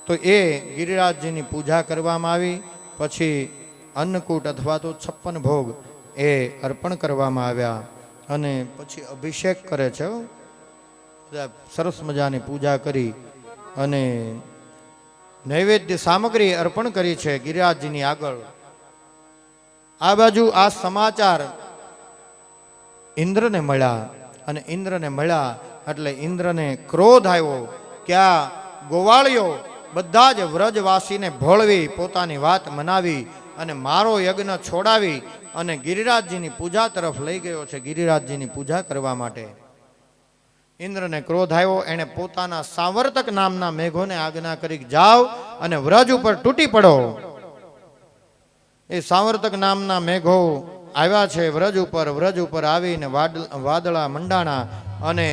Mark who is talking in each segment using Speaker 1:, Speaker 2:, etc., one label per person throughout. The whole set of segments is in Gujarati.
Speaker 1: તો એ ગિરિરાજજીની પૂજા કરવામાં આવી. પછી અન્નકૂટ અથવા તો 56 ભોગ એ અર્પણ કરવામાં આવ્યા અને પછી અભિષેક કરે છે. સરસ મજાની પૂજા કરી અને નૈવેદ્ય સામગ્રી અર્પણ કરી છે ગિરિરાજજીની આગળ. આ બાજુ આ સમાચાર ઇન્દ્રને મળ્યા અને ઇન્દ્રને મળ્યા એટલે ઇન્દ્રને ક્રોધ આવ્યો કે આ ગોવાળીઓ બધા જ વ્રજવાસીને ભોળવી પોતાની વાત મનાવી અને મારો યજ્ઞ છોડાવી અને ગિરિરાજજીની પૂજા તરફ લઈ ગયો છે, ગિરિરાજજીની પૂજા કરવા માટે. ઇન્દ્રને ક્રોધ આવ્યો. એણે પોતાના સાવર્તક નામના મેઘોને આજ્ઞા કરી જાઓ અને વ્રજ ઉપર તૂટી પડો. એ સાવર્તક નામના મેઘો આવ્યા છે વ્રજ ઉપર આવીને વાદળા મંડાણા અને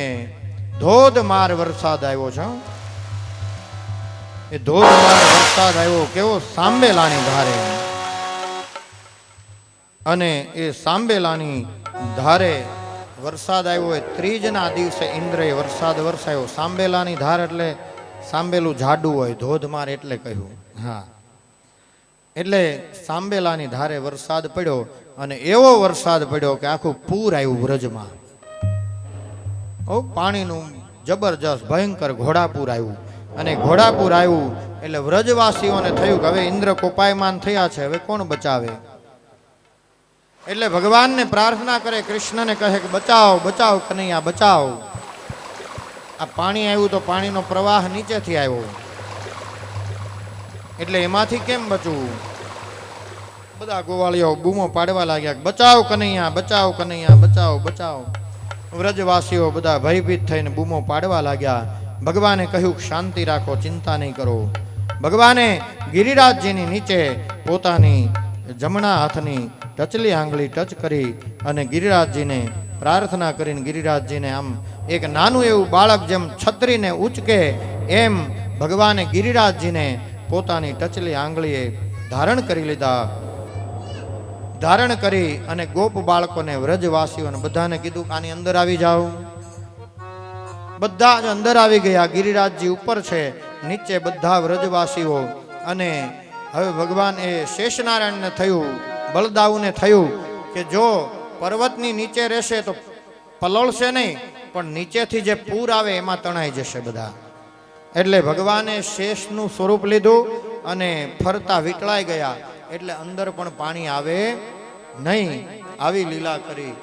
Speaker 1: ધોધમાર વરસાદ આવ્યો છે. એ ધોધમાર વરસાદ આવ્યો કેવો સાંબેલાની ધારે. અને એ સાંબેલાની ધારે વરસાદ આવ્યો. ત્રીજના દિવસે ઇન્દ્રએ વરસાદ વરસાયો. સાંબેલાની ધાર એટલે સાંબેલું જાડું હોય, ધોધમાર એટલે કહ્યું. હા, એટલે સાંબેલાની ધારે વરસાદ પડ્યો અને એવો વરસાદ પડ્યો કે આખું પૂર આવ્યું વ્રજમાં. પાણીનું જબરજસ્ત ભયંકર ઘોડાપૂર આવ્યું. અને ઘોડાપૂર આવ્યું એટલે વ્રજવાસીઓને થયું કે હવે ઇન્દ્ર કોપાયમાન થયા છે, હવે કોણ બચાવે? એટલે ભગવાનને પ્રાર્થના કરે, કૃષ્ણને કહે કે બચાવ બચાવ કનૈયા બચાવ. આ પાણી આવ્યું તો પાણીનો પ્રવાહ નીચેથી આવ્યો, એટલે એમાંથી કેમ બચવું? બધા ગોવાળીઓ બૂમો પાડવા લાગ્યા, બચાવ કનૈયા બચાવ કનૈયા બચાવ બચાવ. વ્રજવાસીઓ બધા ભયભીત થઈને બૂમો પાડવા લાગ્યા. ભગવાને કહ્યું શાંતિ રાખો, ચિંતા નહીં કરો. ભગવાને ગિરિરાજજીની નીચે પોતાની જમણા હાથની ટચલી આંગળી ટચ કરી અને ગિરિરાજજીને પ્રાર્થના કરીને ગિરિરાજજીને આમ એક નાનું એવું બાળક જેમ છત્રીને ઉચકે એમ ભગવાને ગિરિરાજજીને પોતાની ટચલી આંગળીએ ધારણ કરી લીધા. ધારણ કરી અને ગોપ બાળકોને વ્રજવાસીઓને બધાને કીધું કે આની અંદર આવી જાઓ. બધા જ અંદર આવી ગયા. ગિરિરાજજી ઉપર છે, નીચે બધા વ્રજવાસીઓ. અને હવે ભગવાન એ શેષનારાયણને થયું, બલદાઉને થયું કે જો પર્વતની નીચે રહેશે તો પલળશે નહીં, પણ નીચેથી જે પૂર આવે એમાં તણાઈ જશે બધા. એટલે ભગવાને શેષનું સ્વરૂપ લીધું અને ફરતા વીંટળાઈ ગયા, એટલે અંદર પણ પાણી આવે નહીં. આવી લીલા કરી.